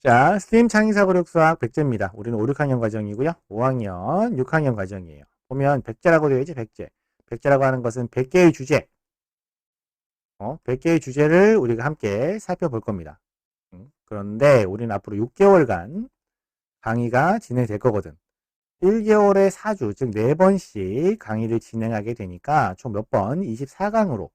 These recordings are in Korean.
자, 스팀 창의사고력 수학 100제입니다. 우리는 5, 6학년 과정이고요. 5학년, 6학년 과정이에요. 보면 100제라고 되어 있지, 100제. 100제라고 하는 것은 100개의 주제, 100개의 주제를 우리가 함께 살펴볼 겁니다. 그런데 우리는 앞으로 6개월간 강의가 진행될 거거든. 1개월에 4주, 즉 4번씩 강의를 진행하게 되니까 총 몇 번? 24강으로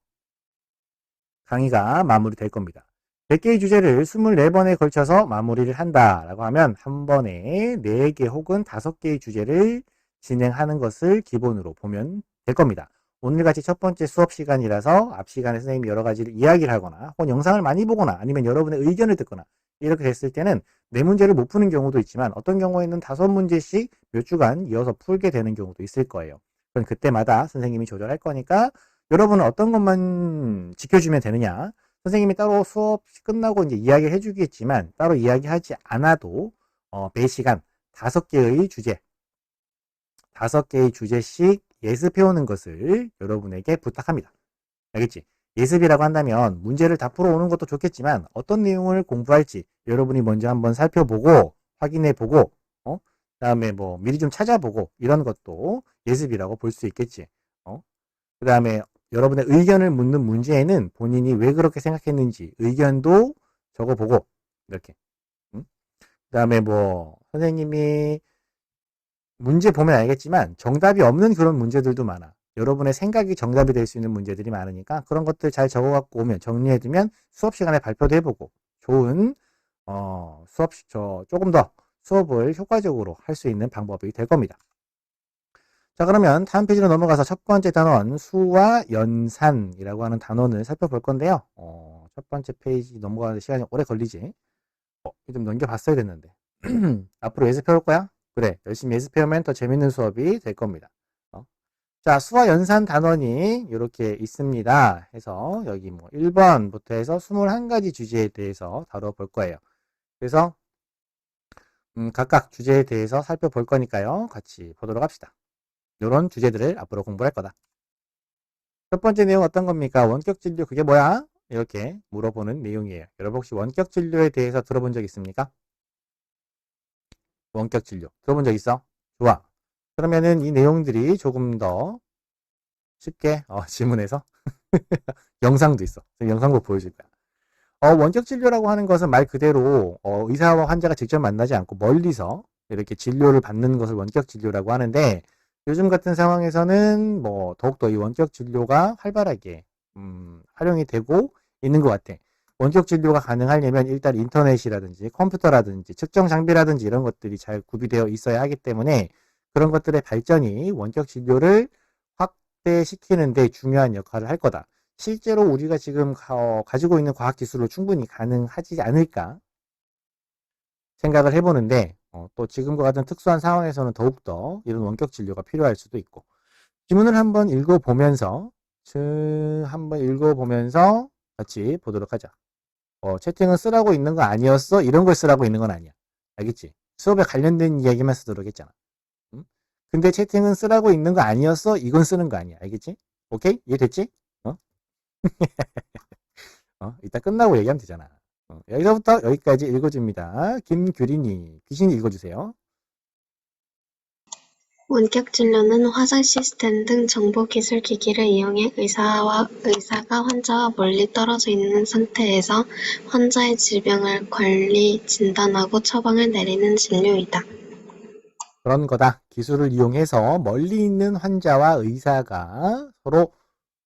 강의가 마무리될 겁니다. 100개의 주제를 24번에 걸쳐서 마무리를 한다라고 하면 한 번에 4개 혹은 5개의 주제를 진행하는 것을 기본으로 보면 될 겁니다. 오늘같이 첫 번째 수업 시간이라서 앞 시간에 선생님이 여러 가지를 이야기를 하거나 혹은 영상을 많이 보거나 아니면 여러분의 의견을 듣거나 이렇게 됐을 때는 4문제를 못 푸는 경우도 있지만 어떤 경우에는 5문제씩 몇 주간 이어서 풀게 되는 경우도 있을 거예요. 그럼 그때마다 선생님이 조절할 거니까 여러분은 어떤 것만 지켜주면 되느냐? 선생님이 따로 수업 끝나고 이제 이야기를 해주겠지만 따로 이야기하지 않아도 매 시간 5개의 주제, 5개의 주제씩 예습해오는 것을 여러분에게 부탁합니다. 알겠지? 예습이라고 한다면 문제를 다 풀어오는 것도 좋겠지만 어떤 내용을 공부할지 여러분이 먼저 한번 살펴보고 확인해보고 그다음에 뭐 미리 좀 찾아보고 이런 것도 예습이라고 볼 수 있겠지. 그 다음에 여러분의 의견을 묻는 문제에는 본인이 왜 그렇게 생각했는지 의견도 적어보고 이렇게. 그 다음에 뭐 선생님이 문제 보면 알겠지만 정답이 없는 그런 문제들도 많아. 여러분의 생각이 정답이 될 수 있는 문제들이 많으니까 그런 것들 잘 적어갖고 오면 정리해두면 수업 시간에 발표도 해보고 좋은 조금 더 수업을 효과적으로 할 수 있는 방법이 될 겁니다. 자, 그러면 다음 페이지로 넘어가서 첫 번째 단원 수와 연산이라고 하는 단원을 살펴볼 건데요. 첫 번째 페이지 넘어가는데 시간이 오래 걸리지. 좀 넘겨봤어야 됐는데. 앞으로 예습해올 거야? 그래, 열심히 예습해오면 더 재밌는 수업이 될 겁니다. 자, 수와 연산 단원이 이렇게 있습니다. 해서 여기 뭐 1번부터 해서 21가지 주제에 대해서 다뤄볼 거예요. 그래서 각각 주제에 대해서 살펴볼 거니까요. 같이 보도록 합시다. 이런 주제들을 앞으로 공부할 거다. 첫 번째 내용 어떤 겁니까? 원격 진료 그게 뭐야? 이렇게 물어보는 내용이에요. 여러분 혹시 원격 진료에 대해서 들어본 적 있습니까? 원격 진료 들어본 적 있어? 좋아. 그러면은 이 내용들이 조금 더 쉽게 질문해서 영상도 있어. 영상도 보여줄 거야. 원격 진료라고 하는 것은 말 그대로 의사와 환자가 직접 만나지 않고 멀리서 이렇게 진료를 받는 것을 원격 진료라고 하는데 요즘 같은 상황에서는 뭐 더욱더 이 원격 진료가 활발하게 활용이 되고 있는 것 같아. 원격 진료가 가능하려면 일단 인터넷이라든지 컴퓨터라든지 측정 장비라든지 이런 것들이 잘 구비되어 있어야 하기 때문에 그런 것들의 발전이 원격 진료를 확대시키는 데 중요한 역할을 할 거다. 실제로 우리가 지금 가지고 있는 과학기술로 충분히 가능하지 않을까 생각을 해보는데 또 지금과 같은 특수한 상황에서는 더욱더 이런 원격 진료가 필요할 수도 있고 지문을 한번 읽어보면서 같이 보도록 하자. 채팅은 쓰라고 있는 거 아니었어? 이런 걸 쓰라고 있는 건 아니야. 알겠지? 수업에 관련된 이야기만 쓰도록 했잖아. 응? 근데 채팅은 쓰라고 있는 거 아니었어? 이건 쓰는 거 아니야. 알겠지? 오케이? 이해됐지? 어? 이따 끝나고 얘기하면 되잖아. 여기서부터 여기까지 읽어줍니다. 김규린이 귀신 읽어주세요. 원격 진료는 화상 시스템 등 정보 기술 기기를 이용해 의사가 환자와 멀리 떨어져 있는 상태에서 환자의 질병을 관리, 진단하고 처방을 내리는 진료이다. 그런 거다. 기술을 이용해서 멀리 있는 환자와 의사가 서로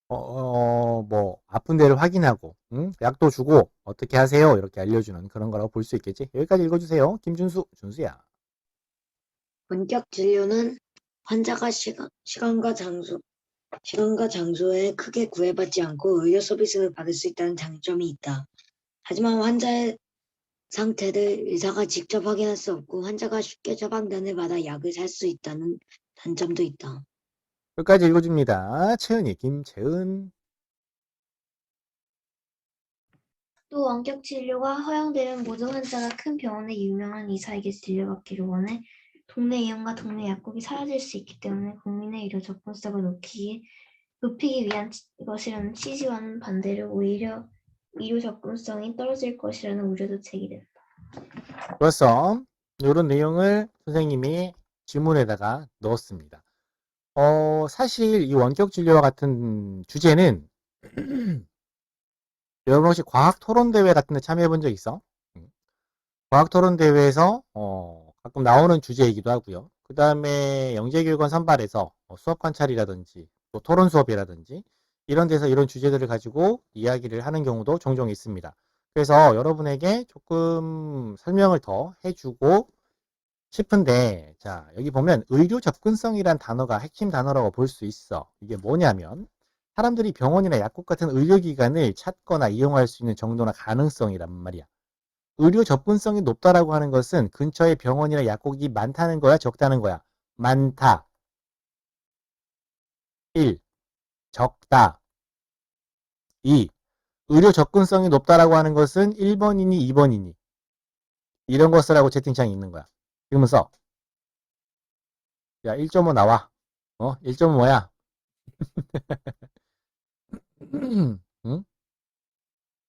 뭐 아픈 데를 확인하고 약도 주고 어떻게 하세요 이렇게 알려주는 그런 거라고 볼 수 있겠지. 여기까지 읽어주세요. 김준수 준수야. 원격 진료는 환자가 시간과 장소에 크게 구애받지 않고 의료 서비스를 받을 수 있다는 장점이 있다. 하지만 환자의 상태를 의사가 직접 확인할 수 없고 환자가 쉽게 처방전을 받아 약을 살 수 있다는 단점도 있다. 여기까지 읽어줍니다. 채은이 김채은. 또 원격 진료가 허용되면 모든 환자가 큰 병원의 유명한 의사에게 진료받기를 원해 동네 의원과 동네 약국이 사라질 수 있기 때문에 국민의 의료 접근성을 높이기 위한 것이라는 취지와는 반대로 오히려 의료 접근성이 떨어질 것이라는 우려도 제기된다. 좋았어. 이런 내용을 선생님이 지문에다가 넣었습니다. 사실 이 원격 진료와 같은 주제는 여러분 혹시 과학 토론 대회 같은 데 참여해 본 적 있어? 과학 토론 대회에서 가끔 나오는 주제이기도 하고요. 그 다음에 영재교육원 선발에서 수업 관찰이라든지 또 토론 수업이라든지 이런 데서 이런 주제들을 가지고 이야기를 하는 경우도 종종 있습니다. 그래서 여러분에게 조금 설명을 더 해주고 싶은데, 자, 여기 보면 의료 접근성이란 단어가 핵심 단어라고 볼 수 있어. 이게 뭐냐면 사람들이 병원이나 약국 같은 의료기관을 찾거나 이용할 수 있는 정도나 가능성이란 말이야. 의료 접근성이 높다라고 하는 것은 근처에 병원이나 약국이 많다는 거야, 적다는 거야? 많다. 1. 적다. 2. 의료 접근성이 높다라고 하는 것은 1번이니 2번이니 이런 거 쓰라고 채팅창에 있는 거야. 지금은 써. 야, 1.5 나와. 1.5 뭐야? 응?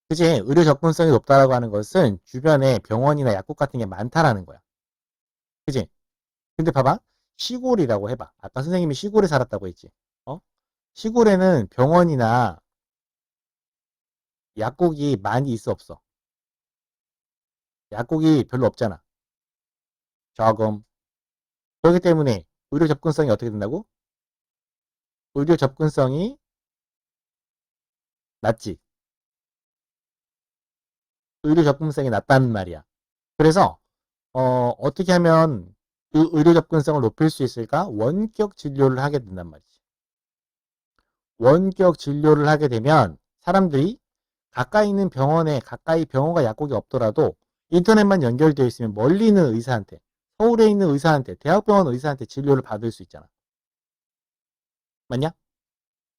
그지? 의료 접근성이 높다라고 하는 것은 주변에 병원이나 약국 같은 게 많다라는 거야. 그지? 근데 봐봐. 시골이라고 해봐. 아까 선생님이 시골에 살았다고 했지. 어? 시골에는 병원이나 약국이 많이 있어 없어? 약국이 별로 없잖아. 조금. 그렇기 때문에 의료 접근성이 어떻게 된다고? 의료 접근성이 낮지. 의료 접근성이 낮다는 말이야. 그래서 어떻게 하면 그 의료 접근성을 높일 수 있을까? 원격 진료를 하게 된단 말이지. 원격 진료를 하게 되면 사람들이 가까이 있는 병원에 가까이 병원과 약국이 없더라도 인터넷만 연결되어 있으면 멀리 있는 의사한테, 서울에 있는 의사한테, 대학병원 의사한테 진료를 받을 수 있잖아. 맞냐?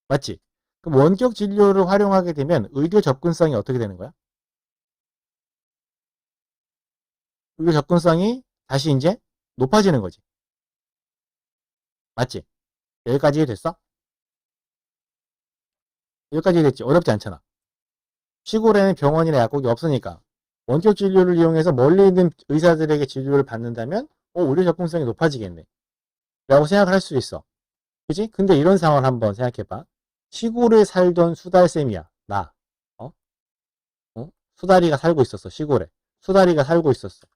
맞지? 그럼 원격 진료를 활용하게 되면 의료 접근성이 어떻게 되는 거야? 의료 접근성이 다시 이제 높아지는 거지. 맞지? 여기까지 됐어? 여기까지 됐지? 어렵지 않잖아. 시골에는 병원이나 약국이 없으니까 원격 진료를 이용해서 멀리 있는 의사들에게 진료를 받는다면 의료 접근성이 높아지겠네. 라고 생각을 할 수 있어. 그지? 근데 이런 상황을 한번 생각해봐. 시골에 살던 수달쌤이야. 나. 어? 수달이가 살고 있었어. 시골에. 수달이가 살고 있었어.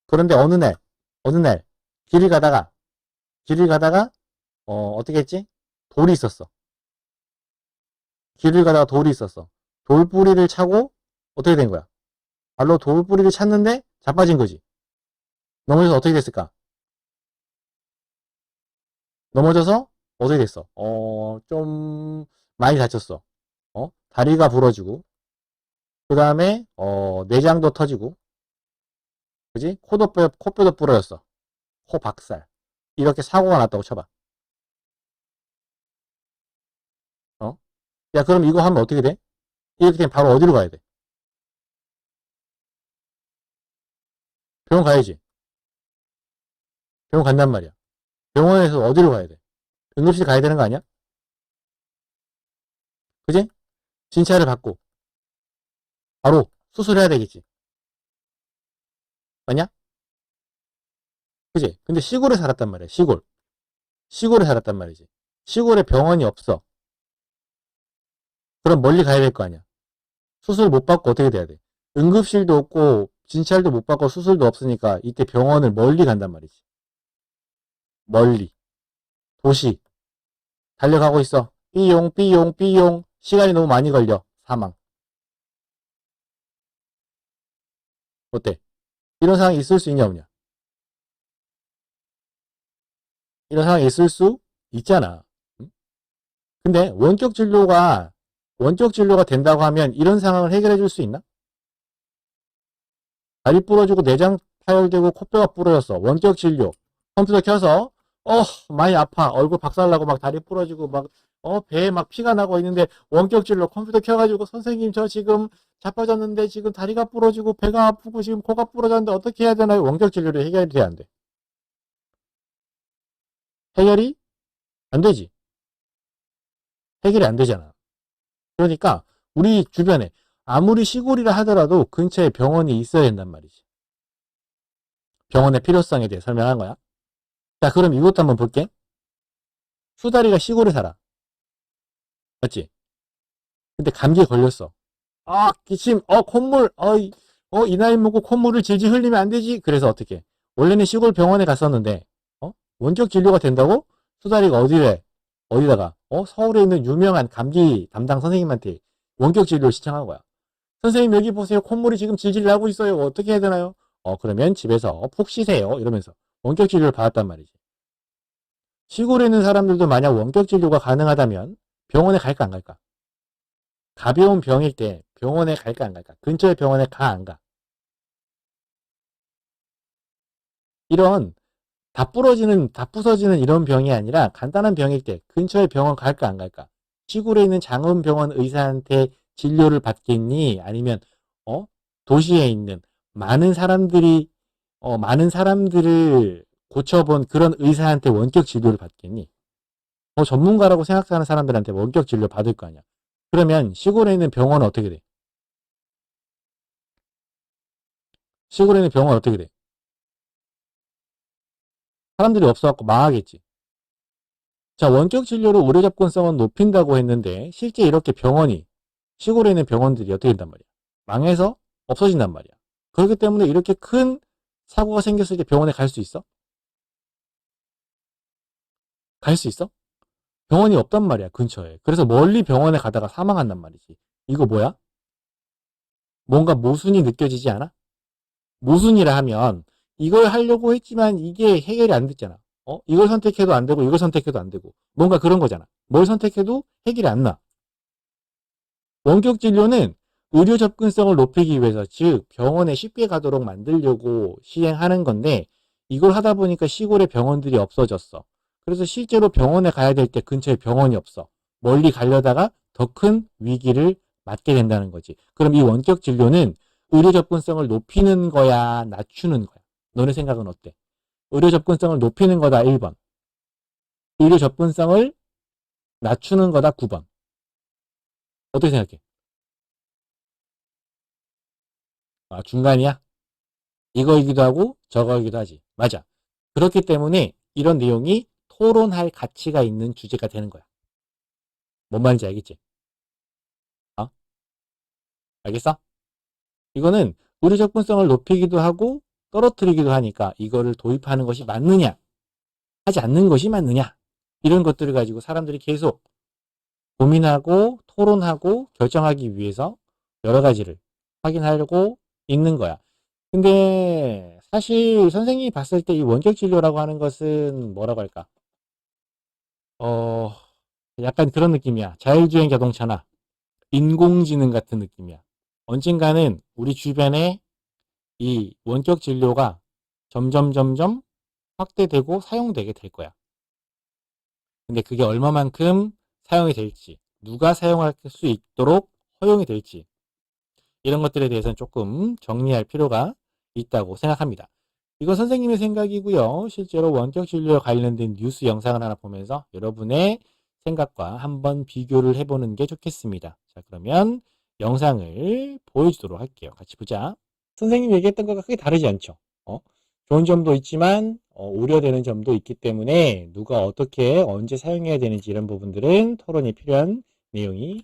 그런데 어느 날, 길을 가다가, 길을 가다가, 어떻게 했지? 돌이 있었어. 길을 가다가 돌이 있었어. 돌뿌리를 차고, 어떻게 된 거야? 발로 돌뿌리를 찼는데, 자빠진 거지. 넘어져서 어떻게 됐을까? 넘어져서, 어떻게 됐어? 좀, 많이 다쳤어. 다리가 부러지고, 그 다음에, 내장도 터지고, 그지? 코뼈도 부러졌어. 코 박살. 이렇게 사고가 났다고 쳐봐. 어? 야, 그럼 이거 하면 어떻게 돼? 이렇게 되면 바로 어디로 가야 돼? 병원 가야지. 병원 간단 말이야. 병원에서 어디로 가야 돼? 응급실 가야 되는 거 아니야? 그지? 진찰을 받고 바로 수술해야 되겠지. 맞냐? 그지? 근데 시골에 살았단 말이야. 시골. 시골에 살았단 말이지. 시골에 병원이 없어. 그럼 멀리 가야 될 거 아니야. 수술 못 받고 어떻게 돼야 돼? 응급실도 없고 진찰도 못 받고 수술도 없으니까 이때 병원을 멀리 간단 말이지. 멀리. 도시. 달려가고 있어. 삐용, 삐용, 삐용. 시간이 너무 많이 걸려. 사망. 어때? 이런 상황이 있을 수 있냐, 없냐? 이런 상황이 있을 수 있잖아. 응? 근데 원격 진료가 된다고 하면 이런 상황을 해결해 줄 수 있나? 다리 부러지고 내장 파열되고 코뼈가 부러졌어. 원격 진료. 컴퓨터 켜서 많이 아파. 얼굴 박살나고 막 다리 부러지고 막 배에 막 피가 나고 있는데 원격 진료 컴퓨터 켜가지고 선생님 저 지금 자빠졌는데 지금 다리가 부러지고 배가 아프고 지금 코가 부러졌는데 어떻게 해야 되나요? 원격 진료를 해결이 돼야 안 돼. 해결이 안 되지. 해결이 안 되잖아. 그러니까 우리 주변에 아무리 시골이라 하더라도 근처에 병원이 있어야 된단 말이지. 병원의 필요성에 대해 설명한 거야. 자, 그럼 이것도 한번 볼게. 수다리가 시골에 살아. 맞지? 근데 감기에 걸렸어. 아, 기침, 콧물, 이 나이 먹고 콧물을 질질 흘리면 안 되지. 그래서 어떻게? 원래는 시골 병원에 갔었는데, 원격 진료가 된다고? 수다리가 어디다가, 서울에 있는 유명한 감기 담당 선생님한테 원격 진료를 신청한 거야. 선생님 여기 보세요. 콧물이 지금 질질 나고 있어요. 어떻게 해야 되나요? 그러면 집에서 푹 쉬세요. 이러면서 원격 진료를 받았단 말이지. 시골에 있는 사람들도 만약 원격 진료가 가능하다면 병원에 갈까 안 갈까? 가벼운 병일 때 병원에 갈까 안 갈까? 근처에 병원에 가 안 가? 이런 다 부서지는 이런 병이 아니라 간단한 병일 때 근처에 병원 갈까 안 갈까? 시골에 있는 장원병원 의사한테 진료를 받겠니? 아니면 도시에 있는 많은 사람들을 고쳐본 그런 의사한테 원격 진료를 받겠니? 전문가라고 생각하는 사람들한테 원격 진료 받을 거 아니야. 그러면 시골에 있는 병원은 어떻게 돼? 시골에 있는 병원은 어떻게 돼? 사람들이 없어갖고 망하겠지. 자, 원격 진료로 의료 접근성은 높인다고 했는데 실제 이렇게 시골에 있는 병원들이 어떻게 된단 말이야? 망해서 없어진단 말이야. 그렇기 때문에 이렇게 큰 사고가 생겼을 때 병원에 갈 수 있어? 갈 수 있어? 병원이 없단 말이야, 근처에. 그래서 멀리 병원에 가다가 사망한단 말이지. 이거 뭐야? 뭔가 모순이 느껴지지 않아? 모순이라 하면 이걸 하려고 했지만 이게 해결이 안 됐잖아. 이걸 선택해도 안 되고 이걸 선택해도 안 되고 뭔가 그런 거잖아. 뭘 선택해도 해결이 안 나. 원격 진료는 의료 접근성을 높이기 위해서, 즉 병원에 쉽게 가도록 만들려고 시행하는 건데 이걸 하다 보니까 시골에 병원들이 없어졌어. 그래서 실제로 병원에 가야 될 때 근처에 병원이 없어. 멀리 가려다가 더 큰 위기를 맞게 된다는 거지. 그럼 이 원격 진료는 의료 접근성을 높이는 거야, 낮추는 거야? 너네 생각은 어때? 의료 접근성을 높이는 거다 1번. 의료 접근성을 낮추는 거다 9번. 어떻게 생각해? 중간이야? 이거이기도 하고 저거이기도 하지. 맞아. 그렇기 때문에 이런 내용이 토론할 가치가 있는 주제가 되는 거야. 뭔 말인지 알겠지? 어? 알겠어? 이거는 의료 접근성을 높이기도 하고 떨어뜨리기도 하니까 이거를 도입하는 것이 맞느냐, 하지 않는 것이 맞느냐, 이런 것들을 가지고 사람들이 계속 고민하고 토론하고 결정하기 위해서 여러 가지를 확인하려고 있는 거야. 근데 사실 선생님이 봤을 때 이 원격 진료라고 하는 것은 뭐라고 할까? 어, 약간 그런 느낌이야. 자율주행 자동차나 인공지능 같은 느낌이야. 언젠가는 우리 주변에 이 원격 진료가 점점 확대되고 사용되게 될 거야. 근데 그게 얼마만큼 사용이 될지, 누가 사용할 수 있도록 허용이 될지, 이런 것들에 대해서는 조금 정리할 필요가 있다고 생각합니다. 이건 선생님의 생각이고요. 실제로 원격 진료와 관련된 뉴스 영상을 하나 보면서 여러분의 생각과 한번 비교를 해보는 게 좋겠습니다. 자, 그러면 영상을 보여주도록 할게요. 같이 보자. 선생님이 얘기했던 것과 크게 다르지 않죠. 좋은 점도 있지만 우려되는 점도 있기 때문에 누가 어떻게 언제 사용해야 되는지 이런 부분들은 토론이 필요한 내용이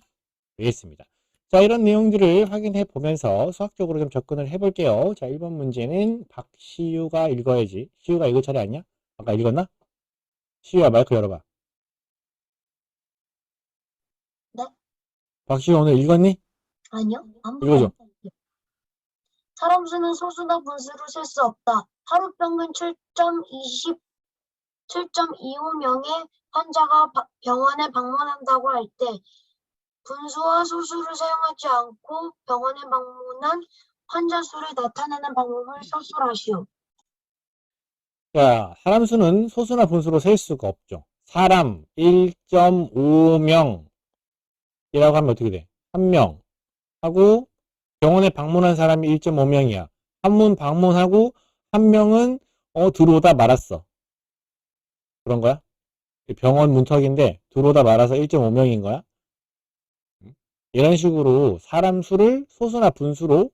되겠습니다. 자, 이런 내용들을 확인해 보면서 수학적으로 좀 접근을 해 볼게요. 자, 1번 문제는 박시우가 읽어야지. 시우가 읽을 차례 아니야? 아까 읽었나? 시우야, 마이크 열어봐. 네? 박시우 오늘 읽었니? 아니요. 안 읽어줘. 사람 수는 소수나 분수로 셀 수 없다. 하루 평균 7.25명의 환자가 병원에 방문한다고 할 때 분수와 소수를 사용하지 않고 병원에 방문한 환자 수를 나타내는 방법을 서술하시오. 자, 사람 수는 소수나 분수로 셀 수가 없죠. 사람 1.5명이라고 하면 어떻게 돼? 1명 하고 병원에 방문한 사람이 1.5명이야. 한문 방문하고 한 명은 들어오다 말았어. 그런 거야? 병원 문턱인데 들어오다 말아서 1.5명인 거야? 이런 식으로 사람 수를 소수나 분수로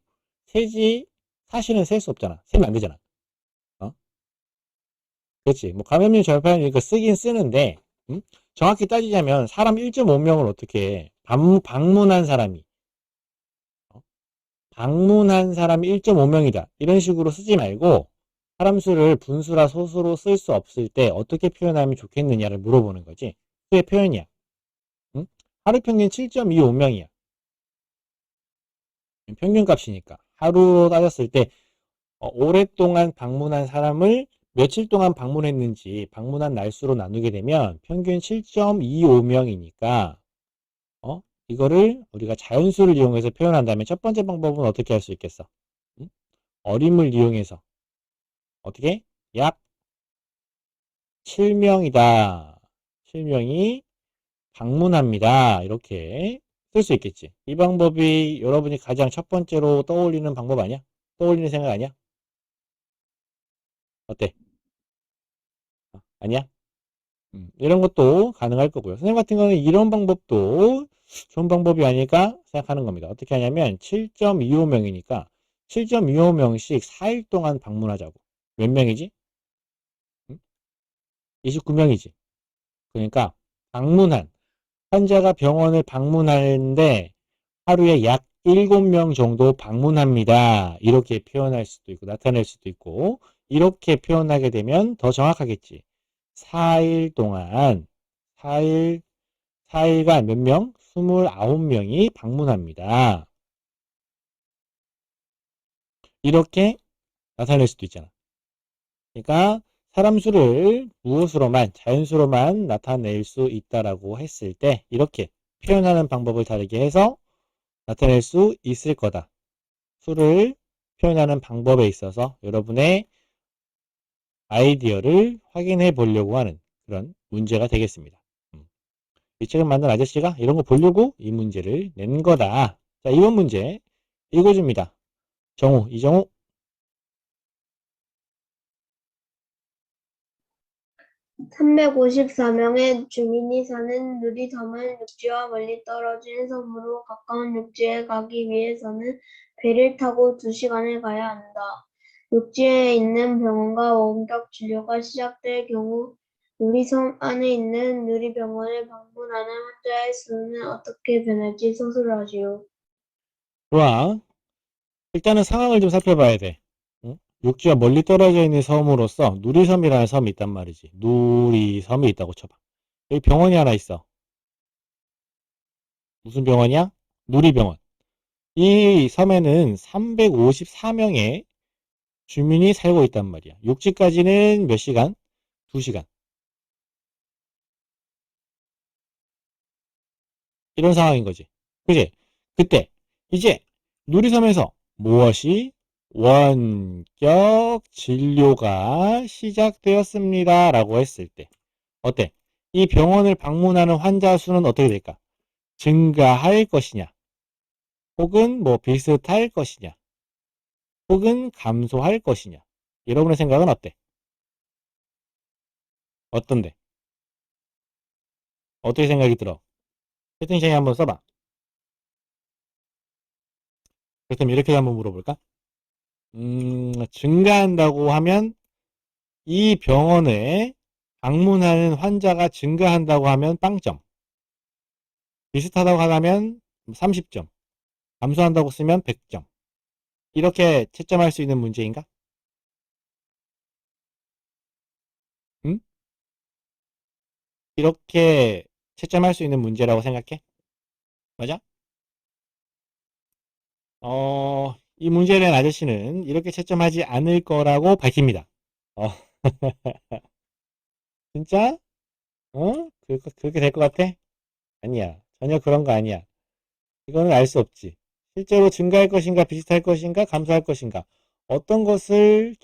세지, 사실은 셀 수 없잖아. 세면 안 되잖아. 그렇지. 뭐 감염률 절반이니까 쓰긴 쓰는데, 정확히 따지자면 사람 1.5명을 어떻게 해? 방문한 사람이, 방문한 사람이 1.5명이다. 이런 식으로 쓰지 말고, 사람 수를 분수라 소수로 쓸 수 없을 때 어떻게 표현하면 좋겠느냐를 물어보는 거지. 수의 표현이야. 응? 하루 평균 7.25명이야. 평균값이니까. 하루로 따졌을 때, 오랫동안 방문한 사람을 며칠 동안 방문했는지 방문한 날수로 나누게 되면 평균 7.25명이니까 이거를 우리가 자연수를 이용해서 표현한다면 첫 번째 방법은 어떻게 할 수 있겠어? 응? 어림을 이용해서 어떻게? 약 7명이다. 7명이 방문합니다. 이렇게 쓸 수 있겠지. 이 방법이 여러분이 가장 첫 번째로 떠올리는 방법 아니야? 떠올리는 생각 아니야? 어때? 아니야? 이런 것도 가능할 거고요. 선생님 같은 경우는 이런 방법도 좋은 방법이 아닐까 생각하는 겁니다. 어떻게 하냐면 7.25명이니까 7.25명씩 4일 동안 방문하자고. 몇 명이지? 29명이지. 그러니까 방문한 환자가 병원을 방문하는데 하루에 약 7명 정도 방문합니다. 이렇게 표현할 수도 있고 나타낼 수도 있고 이렇게 표현하게 되면 더 정확하겠지. 4일 동안 4일 4일간 몇 명? 29명이 방문합니다. 이렇게 나타낼 수도 있잖아. 그러니까 사람 수를 무엇으로만 자연수로만 나타낼 수 있다라고 했을 때 이렇게 표현하는 방법을 다르게 해서 나타낼 수 있을 거다. 수를 표현하는 방법에 있어서 여러분의 아이디어를 확인해 보려고 하는 그런 문제가 되겠습니다. 이 책을 만든 아저씨가 이런 거 보려고 이 문제를 낸 거다. 자, 이번 문제 읽어줍니다. 정우, 이정우. 354명의 주민이 사는 누리섬은 육지와 멀리 떨어진 섬으로 가까운 육지에 가기 위해서는 배를 타고 2시간을 가야 한다. 육지에 있는 병원과 원격 진료가 시작될 경우 누리섬 안에 있는 누리병원을 방문하는 환자의 수는 어떻게 변할지 서술하시오. 좋아. 일단은 상황을 좀 살펴봐야 돼. 응? 육지와 멀리 떨어져 있는 섬으로서 누리섬이라는 섬이 있단 말이지. 누리섬이 있다고 쳐봐. 여기 병원이 하나 있어. 무슨 병원이야? 누리병원. 이 섬에는 354명의 주민이 살고 있단 말이야. 육지까지는 몇 시간? 2시간. 이런 상황인 거지. 그지? 그때 이제 누리섬에서 무엇이 원격 진료가 시작되었습니다. 라고 했을 때 어때? 이 병원을 방문하는 환자 수는 어떻게 될까? 증가할 것이냐? 혹은 뭐 비슷할 것이냐? 혹은 감소할 것이냐? 여러분의 생각은 어때? 어떤데? 어떻게 생각이 들어? 채팅창에 한번 써봐. 그렇다면 이렇게 한번 물어볼까? 증가한다고 하면 이 병원에 방문하는 환자가 증가한다고 하면 빵점. 비슷하다고 하면 30점. 감소한다고 쓰면 100점. 이렇게 채점할 수 있는 문제인가? 응? 이렇게 채점할 수 있는 문제라고 생각해? 맞아? 이 문제에 대한 아저씨는 이렇게 채점하지 않을 거라고 밝힙니다. 어, 진짜? 그렇게 될 것 같아? 아니야. 전혀 그런 거 아니야. 이거는 알 수 없지. 실제로 증가할 것인가, 비슷할 것인가, 감소할 것인가. 어떤 것을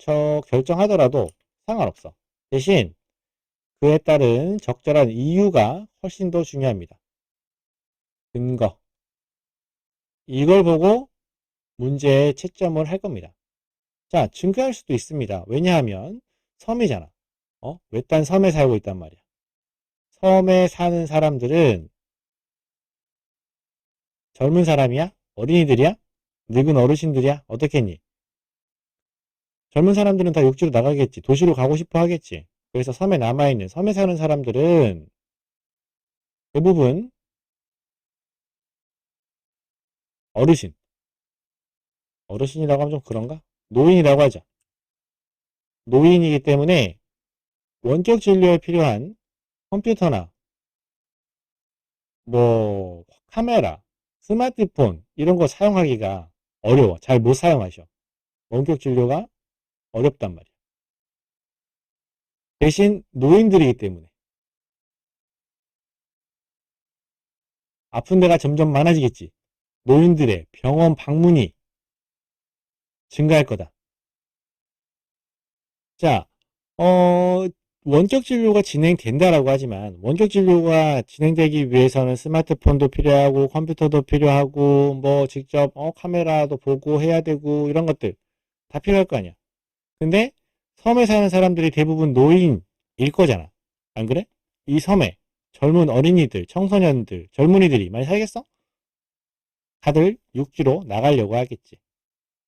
결정하더라도 상관없어. 대신 그에 따른 적절한 이유가 훨씬 더 중요합니다. 근거. 이걸 보고 문제에 채점을 할 겁니다. 자, 증가할 수도 있습니다. 왜냐하면 섬이잖아. 외딴 섬에 살고 있단 말이야. 섬에 사는 사람들은 젊은 사람이야? 어린이들이야? 늙은 어르신들이야? 어떻겠니? 젊은 사람들은 다 육지로 나가겠지. 도시로 가고 싶어 하겠지. 그래서 섬에 남아있는, 섬에 사는 사람들은 대부분 어르신이라고 하면 좀 그런가? 노인이라고 하죠. 노인이기 때문에 원격 진료에 필요한 컴퓨터나 뭐 카메라, 스마트폰 이런 거 사용하기가 어려워. 잘 못 사용하셔. 원격 진료가 어렵단 말이야. 대신 노인들이기 때문에 아픈 데가 점점 많아지겠지. 노인들의 병원 방문이 증가할 거다. 자, 원격 진료가 진행된다라고 하지만 원격 진료가 진행되기 위해서는 스마트폰도 필요하고 컴퓨터도 필요하고 뭐 직접 카메라도 보고 해야 되고 이런 것들 다 필요할 거 아니야. 근데 섬에 사는 사람들이 대부분 노인일 거잖아. 안 그래? 이 섬에 젊은 어린이들, 청소년들, 젊은이들이 많이 살겠어? 다들 육지로 나가려고 하겠지.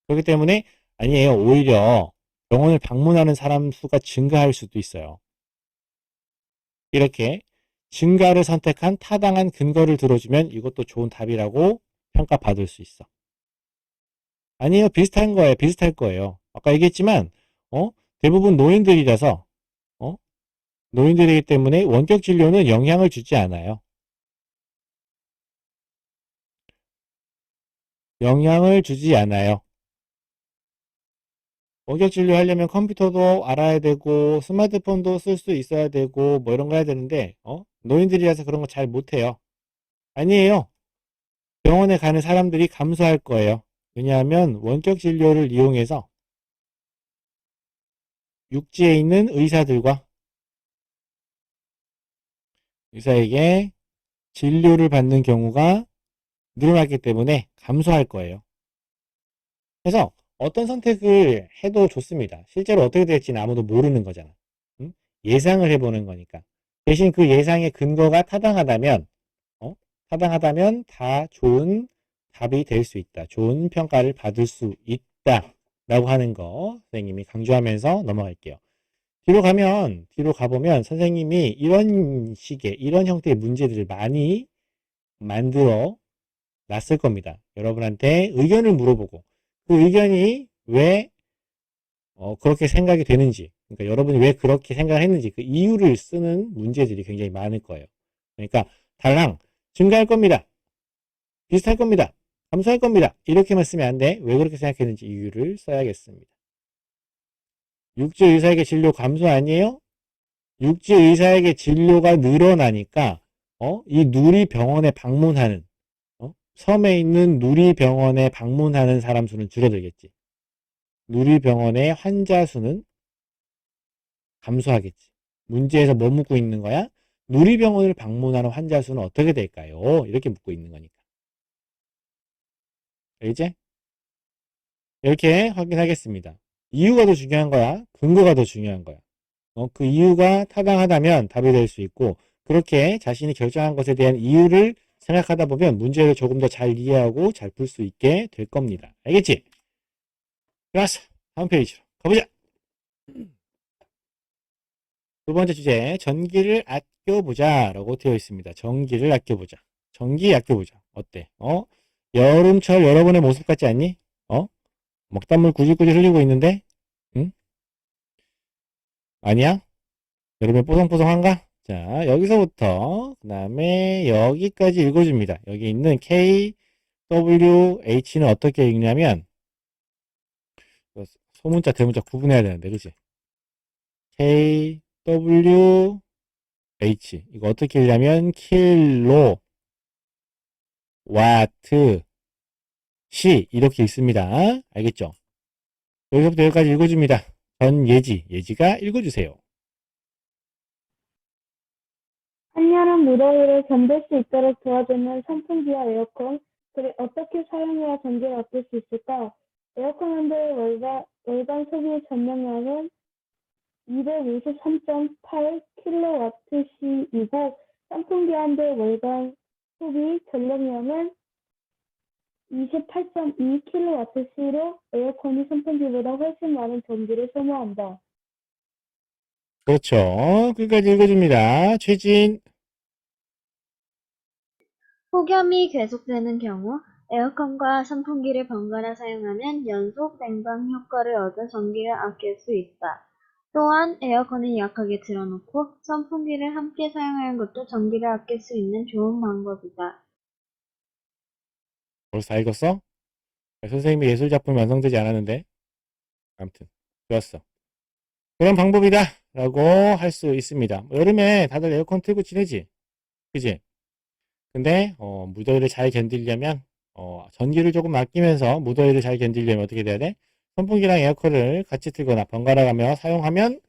그렇기 때문에 아니에요. 오히려 병원을 방문하는 사람 수가 증가할 수도 있어요. 이렇게 증가를 선택한 타당한 근거를 들어주면 이것도 좋은 답이라고 평가받을 수 있어. 아니에요. 비슷한 거예요. 비슷할 거예요. 아까 얘기했지만 대부분 노인들이라서 노인들이기 때문에 원격 진료는 영향을 주지 않아요. 영향을 주지 않아요. 원격 진료 하려면 컴퓨터도 알아야 되고 스마트폰도 쓸 수 있어야 되고 뭐 이런 거 해야 되는데 노인들이라서 그런 거 잘 못해요. 아니에요. 병원에 가는 사람들이 감소할 거예요. 왜냐하면 원격 진료를 이용해서 육지에 있는 의사에게 진료를 받는 경우가 늘어났기 때문에 감소할 거예요. 그래서 어떤 선택을 해도 좋습니다. 실제로 어떻게 될지는 아무도 모르는 거잖아. 응? 예상을 해보는 거니까. 대신 그 예상의 근거가 타당하다면 다 좋은 답이 될 수 있다. 좋은 평가를 받을 수 있다. 라고 하는 거 선생님이 강조하면서 넘어갈게요. 뒤로 가보면 선생님이 이런 형태의 문제들을 많이 만들어 놨을 겁니다. 여러분한테 의견을 물어보고 그 의견이 왜 그렇게 생각이 되는지, 그러니까 여러분이 왜 그렇게 생각을 했는지 그 이유를 쓰는 문제들이 굉장히 많을 거예요. 그러니까 달랑 증가할 겁니다. 비슷할 겁니다. 감소할 겁니다. 이렇게만 쓰면 안 돼. 왜 그렇게 생각했는지 이유를 써야겠습니다. 육지 의사에게 진료 감소 아니에요? 육지 의사에게 진료가 늘어나니까 이 누리병원에 방문하는 섬에 있는 누리병원에 방문하는 사람 수는 줄어들겠지. 누리병원의 환자 수는 감소하겠지. 문제에서 뭐 묻고 있는 거야? 누리병원을 방문하는 환자 수는 어떻게 될까요? 이렇게 묻고 있는 거니까. 이제 이렇게 확인하겠습니다. 이유가 더 중요한 거야? 근거가 더 중요한 거야? 그 이유가 타당하다면 답이 될 수 있고 그렇게 자신이 결정한 것에 대한 이유를 생각하다 보면 문제를 조금 더 잘 이해하고 잘 풀 수 있게 될 겁니다. 알겠지? 좋았어. 다음 페이지로 가보자. 두 번째 주제, 전기를 아껴보자 라고 되어 있습니다. 전기를 아껴보자. 전기 아껴보자. 어때? 여름철 여러분의 모습 같지 않니? 먹단물 꾸질꾸질 흘리고 있는데? 응? 아니야? 여름에 뽀송뽀송한가? 자, 여기서부터 그 다음에 여기까지 읽어줍니다. 여기 있는 KWH는 어떻게 읽냐면 소문자 대문자 구분해야 되는데 그치? KWH 이거 어떻게 읽냐면 킬로 와트 시 이렇게 있습니다. 알겠죠? 여기서부터 여기까지 읽어줍니다. 예지가 읽어주세요. 한여름 무더위를 견딜 수 있도록 도와주는 선풍기와 에어컨, 어떻게 사용해야 전기를 아낄 수 있을까? 에어컨 한 대의 월간 소비 전력량은 253.8kWh이고 선풍기 한 대의 월간 소비 전력량은 28.2kWh로 에어컨이 선풍기보다 훨씬 많은 전기를 소모한다. 그렇죠. 끝까지 읽어줍니다. 최진. 폭염이 계속되는 경우 에어컨과 선풍기를 번갈아 사용하면 연속 냉방 효과를 얻어 전기를 아낄 수 있다. 또한 에어컨을 약하게 틀어놓고 선풍기를 함께 사용하는 것도 전기를 아낄 수 있는 좋은 방법이다. 벌써 다 읽었어? 선생님이 예술작품이 완성되지 않았는데. 아무튼 좋았어. 그런 방법이다 라고 할 수 있습니다. 여름에 다들 에어컨 틀고 지내지? 그지? 근데 무더위를 잘 견디려면 전기를 조금 아끼면서 무더위를 잘 견디려면 어떻게 돼야 돼? 선풍기랑 에어컨을 같이 틀거나 번갈아 가며 사용하면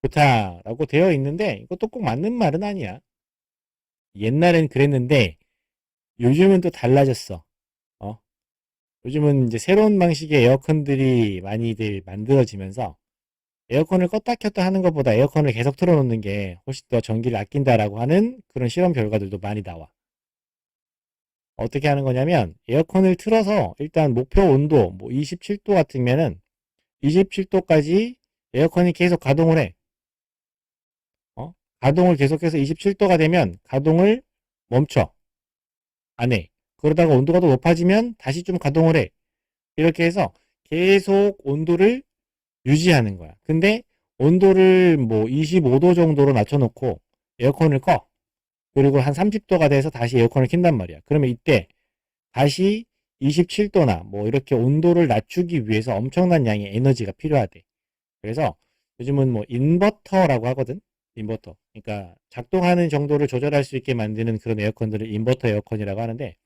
좋다라고 되어 있는데 이것도 꼭 맞는 말은 아니야. 옛날엔 그랬는데 요즘은 또 달라졌어. 어? 요즘은 이제 새로운 방식의 에어컨들이 많이들 만들어지면서 에어컨을 껐다 켰다 하는 것보다 에어컨을 계속 틀어놓는 게 훨씬 더 전기를 아낀다라고 하는 그런 실험 결과들도 많이 나와. 어떻게 하는 거냐면 에어컨을 틀어서 일단 목표 온도 뭐 27도 같으면은 27도까지 에어컨이 계속 가동을 해. 가동을 계속해서 27도가 되면 가동을 멈춰. 안 해. 그러다가 온도가 더 높아지면 다시 좀 가동을 해. 이렇게 해서 계속 온도를 유지하는 거야. 근데 온도를 뭐 25도 정도로 낮춰놓고 에어컨을 꺼. 그리고 한 30도가 돼서 다시 에어컨을 킨단 말이야. 그러면 이때 다시 27도나 뭐 이렇게 온도를 낮추기 위해서 엄청난 양의 에너지가 필요하대. 그래서 요즘은 뭐 인버터라고 하거든. 인버터. 그러니까 작동하는 정도를 조절할 수 있게 만드는 그런 에어컨들을 인버터 에어컨이라고 하는데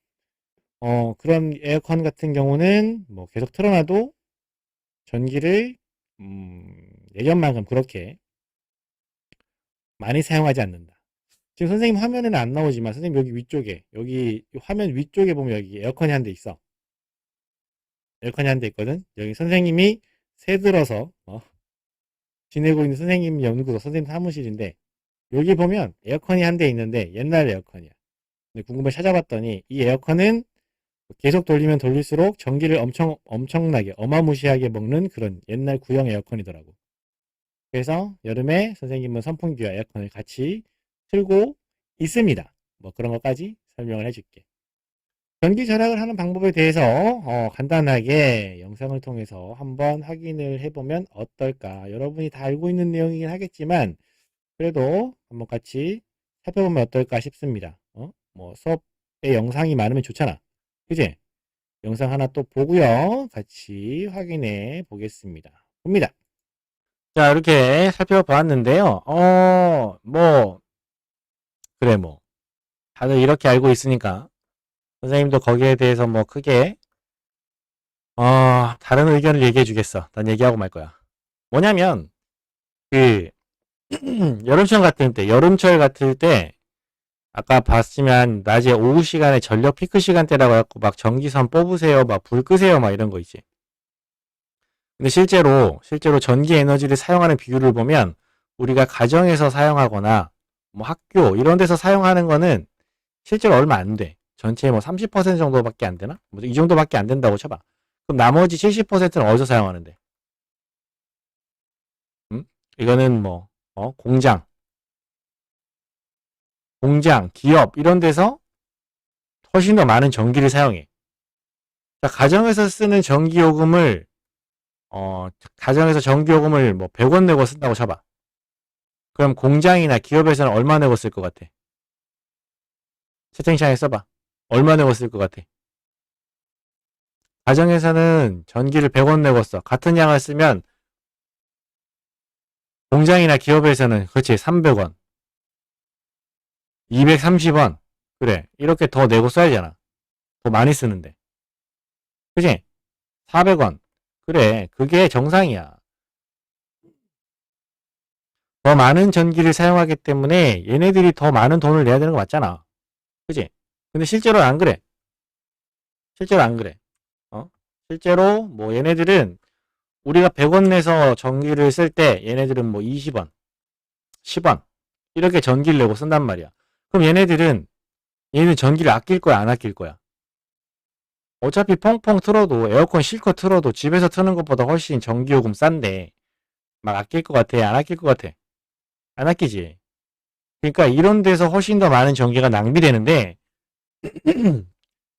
그런 에어컨 같은 경우는 뭐 계속 틀어놔도 전기를 예전만큼 그렇게 많이 사용하지 않는다. 지금 선생님 화면에는 안 나오지만 선생님 여기 위쪽에 여기 화면 위쪽에 보면 여기 에어컨이 한 대 있어. 에어컨이 한 대 있거든. 여기 선생님이 새 들어서 지내고 있는 선생님 연구소 선생님 사무실인데 여기 보면 에어컨이 한 대 있는데 옛날 에어컨이야. 근데 궁금해 찾아봤더니 이 에어컨은 계속 돌리면 돌릴수록 전기를 엄청나게 어마무시하게 먹는 그런 옛날 구형 에어컨이더라고. 그래서 여름에 선생님은 선풍기와 에어컨을 같이 틀고 있습니다. 뭐 그런 것까지 설명을 해줄게. 전기 절약을 하는 방법에 대해서 간단하게 영상을 통해서 한번 확인을 해보면 어떨까. 여러분이 다 알고 있는 내용이긴 하겠지만 그래도 한번 같이 살펴보면 어떨까 싶습니다. 뭐 수업에 영상이 많으면 좋잖아. 그지? 영상 하나 또 보고요. 같이 확인해 보겠습니다. 봅니다. 자, 이렇게 살펴보았는데요. 뭐, 그래, 뭐. 다들 이렇게 알고 있으니까, 선생님도 거기에 대해서 뭐 크게, 다른 의견을 얘기해 주겠어. 난 얘기하고 말 거야. 뭐냐면, 그, 여름철 같을 때, 아까 봤지만, 낮에 오후 시간에 전력 피크 시간대라고 해갖고, 막 전기선 뽑으세요, 막 불 끄세요, 막 이런 거 있지. 근데 실제로 전기 에너지를 사용하는 비율을 보면 우리가 가정에서 사용하거나 뭐 학교 이런 데서 사용하는 거는 실제로 얼마 안 돼. 전체의 뭐 30% 정도밖에 안 되나? 뭐 이 정도밖에 안 된다고 쳐봐. 그럼 나머지 70%는 어디서 사용하는데? 응? 이거는 뭐 공장, 기업 이런 데서 훨씬 더 많은 전기를 사용해. 자, 가정에서 쓰는 가정에서 전기요금을 뭐 100원 내고 쓴다고 쳐봐. 그럼 공장이나 기업에서는 얼마 내고 쓸 것 같아? 채팅창에 써봐. 얼마 내고 쓸 것 같아? 가정에서는 전기를 100원 내고 써. 같은 양을 쓰면 공장이나 기업에서는 그렇지 300원, 230원. 그래. 이렇게 더 내고 써야 되잖아. 더 많이 쓰는데. 그치? 400원. 그래. 그게 정상이야. 더 많은 전기를 사용하기 때문에 얘네들이 더 많은 돈을 내야 되는 거 맞잖아. 그치? 근데 실제로는 안 그래. 실제로 안 그래. 실제로 뭐 얘네들은 우리가 100원 내서 전기를 쓸 때 얘네들은 뭐 20원, 10원 이렇게 전기를 내고 쓴단 말이야. 그럼 얘는 전기를 아낄 거야, 안 아낄 거야? 어차피 펑펑 틀어도 에어컨 실컷 틀어도 집에서 트는 것보다 훨씬 전기요금 싼데 막 아낄 것 같아, 안 아낄 것 같아? 안 아끼지. 그러니까 이런 데서 훨씬 더 많은 전기가 낭비되는데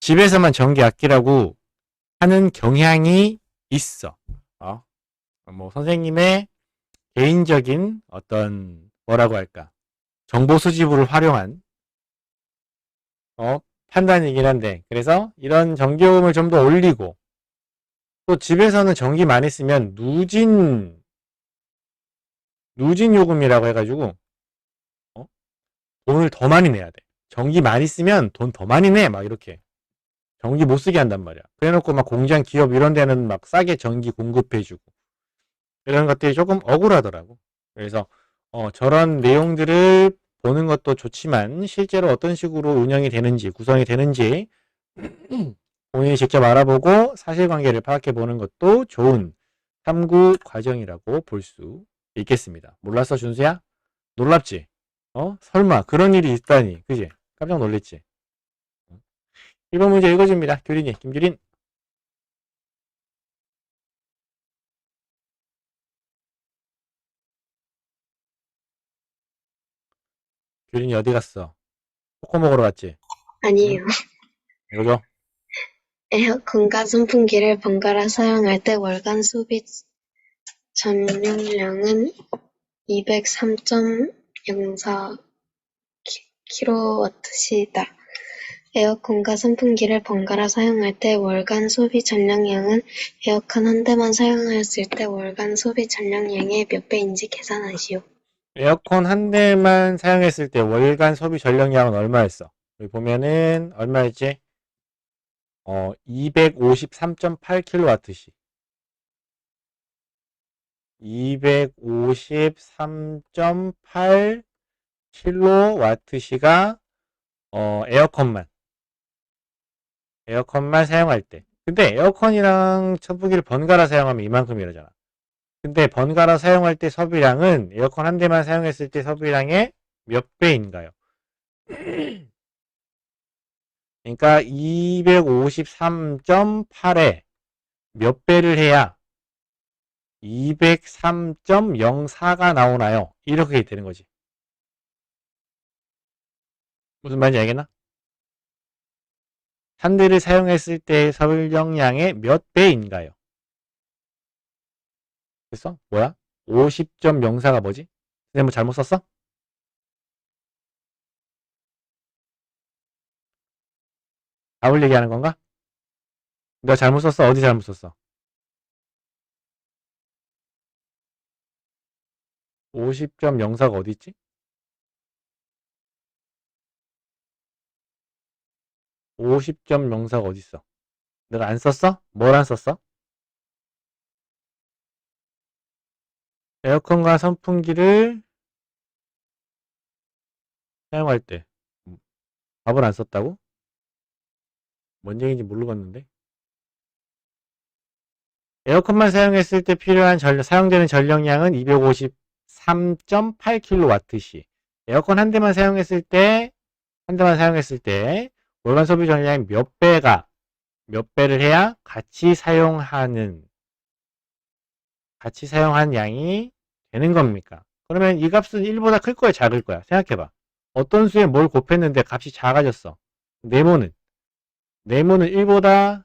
집에서만 전기 아끼라고 하는 경향이 있어. 뭐 선생님의 개인적인 어떤 뭐라고 할까 정보 수집을 활용한 판단이긴 한데 그래서 이런 전기요금을 좀 더 올리고 또 집에서는 전기 많이 쓰면 누진 요금이라고 해가지고 돈을 더 많이 내야 돼. 전기 많이 쓰면 돈 더 많이 내. 막 이렇게. 전기 못 쓰게 한단 말이야. 그래놓고 막 공장, 기업 이런 데는 막 싸게 전기 공급해주고. 이런 것들이 조금 억울하더라고. 그래서, 저런 내용들을 보는 것도 좋지만, 실제로 어떤 식으로 운영이 되는지, 구성이 되는지, 본인이 직접 알아보고 사실관계를 파악해 보는 것도 좋은 탐구 과정이라고 볼 수 있겠습니다. 몰랐어, 준수야? 놀랍지? 설마 그런 일이 있다니. 그지? 깜짝 놀랬지? 1번 문제 읽어줍니다. 규린이, 김규린. 규린이 어디 갔어? 코코 먹으러 갔지? 아니에요. 읽어줘. 에어컨과 선풍기를 번갈아 사용할 때 월간 소비 전용량은 203.04 kWh이다. 에어컨과 선풍기를 번갈아 사용할 때 월간 소비 전량량은 에어컨 한 대만 사용하였을 때 월간 소비 전량량의 몇 배인지 계산하시오. 에어컨 한 대만 사용했을 때 월간 소비 전력량은 얼마였어? 여기 보면은 얼마였지? 253.8kWh. 253.8kWh가 에어컨만 사용할 때. 근데 에어컨이랑 선풍기를 번갈아 사용하면 이만큼 이러잖아. 근데 번갈아 사용할 때 소비량은 에어컨 한 대만 사용했을 때 소비량의 몇 배인가요? 그러니까 253.8에 몇 배를 해야 203.04가 나오나요? 이렇게 되는 거지. 무슨 말인지 알겠나? 한 대를 사용했을 때 소비량의 몇 배인가요? 그래서 뭐야? 50.04가 뭐지? 선생님 뭐 잘못 썼어? 답을 얘기하는 건가? 내가 잘못 썼어? 어디 잘못 썼어? 50.04가 어디 있지? 50.04가 어디 있어? 내가 안 썼어? 뭘 안 썼어? 에어컨과 선풍기를 사용할 때 답을 안 썼다고? 뭔 얘기인지 모르겠는데. 에어컨만 사용했을 때 필요한 사용되는 전력량은 253.8kWh. 에어컨 한 대만 사용했을 때 월간 소비 전량이 몇 배를 해야 같이 사용한 양이 되는 겁니까? 그러면 이 값은 1보다 클 거야, 작을 거야? 생각해봐. 어떤 수에 뭘 곱했는데 값이 작아졌어. 네모는 1보다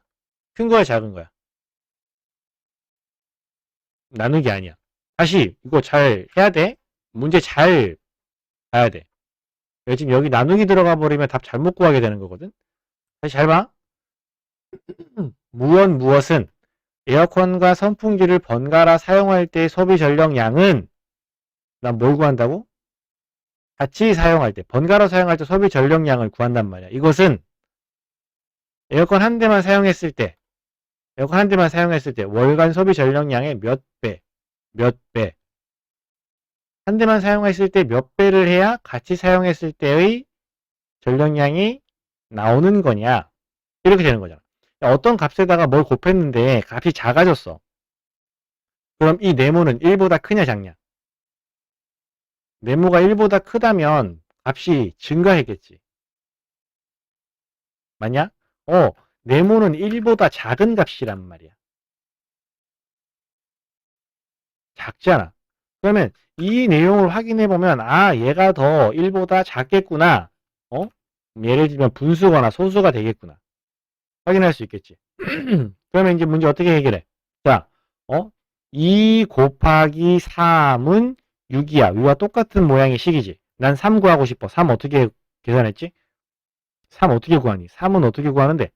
큰 거야, 작은 거야? 나누기 아니야. 다시 이거 잘 해야 돼. 문제 잘 봐야 돼. 지금 여기 나누기 들어가 버리면 답 잘못 구하게 되는 거거든. 다시 잘 봐. 무엇은 에어컨과 선풍기를 번갈아 사용할 때 소비 전력량은 난 뭘 구한다고? 같이 사용할 때 번갈아 사용할 때 소비 전력량을 구한단 말이야. 이것은 에어컨 한 대만 사용했을 때 월간 소비 전력량의 몇 배. 한 대만 사용했을 때 몇 배를 해야 같이 사용했을 때의 전력량이 나오는 거냐. 이렇게 되는 거잖아. 어떤 값에다가 뭘 곱했는데 값이 작아졌어. 그럼 이 네모는 1보다 크냐 작냐? 네모가 1보다 크다면 값이 증가했겠지. 맞냐? 네모는 1보다 작은 값이란 말이야. 작잖아. 그러면 이 내용을 확인해 보면 아 얘가 더 1보다 작겠구나. 예를 들면 분수거나 소수가 되겠구나. 확인할 수 있겠지. 그러면 이제 문제 어떻게 해결해? 자, 2 곱하기 3은 6이야. 위와 똑같은 모양의 식이지. 난 3 구하고 싶어. 3 어떻게 계산했지? 3 어떻게 구하니? 3은 어떻게 구하는데?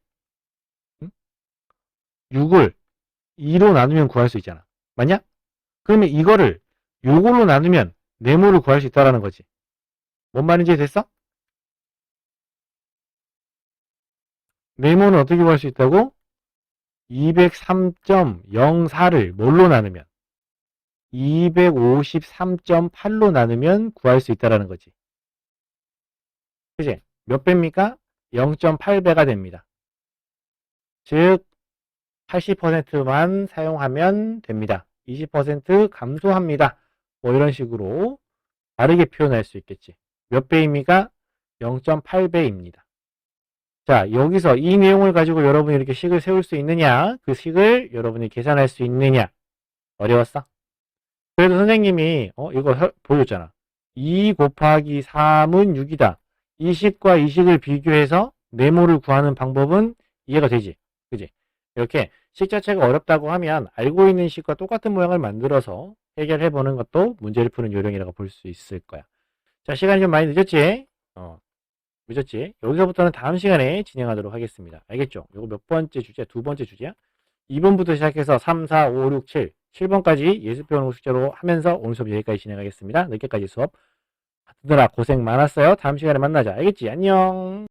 6을 2로 나누면 구할 수 있잖아. 맞냐? 그러면 이거를 요걸로 나누면 네모를 구할 수 있다라는 거지. 뭔 말인지 됐어? 네모는 어떻게 구할 수 있다고? 203.04를 뭘로 나누면? 253.8로 나누면 구할 수 있다라는 거지. 그치? 몇 배입니까? 0.8배가 됩니다. 즉 80%만 사용하면 됩니다. 20% 감소합니다. 뭐 이런 식으로 다르게 표현할 수 있겠지. 몇 배입니까? 0.8배입니다. 자, 여기서 이 내용을 가지고 여러분이 이렇게 식을 세울 수 있느냐? 그 식을 여러분이 계산할 수 있느냐? 어려웠어? 그래도 선생님이 이거 보여줬잖아. 2 곱하기 3은 6이다. 이 식과 이 식을 비교해서 네모를 구하는 방법은 이해가 되지. 그지? 이렇게 식 자체가 어렵다고 하면 알고 있는 식과 똑같은 모양을 만들어서 해결해 보는 것도 문제를 푸는 요령이라고 볼 수 있을 거야. 자, 시간이 좀 많이 늦었지? 늦었지? 여기서부터는 다음 시간에 진행하도록 하겠습니다. 알겠죠? 이거 몇 번째 주제? 두 번째 주제야? 2번부터 시작해서 3, 4, 5, 6, 7, 7번까지 예습표현 숙제로 하면서 오늘 수업 여기까지 진행하겠습니다. 늦게까지 수업 듣느라 고생 많았어요. 다음 시간에 만나자. 알겠지? 안녕.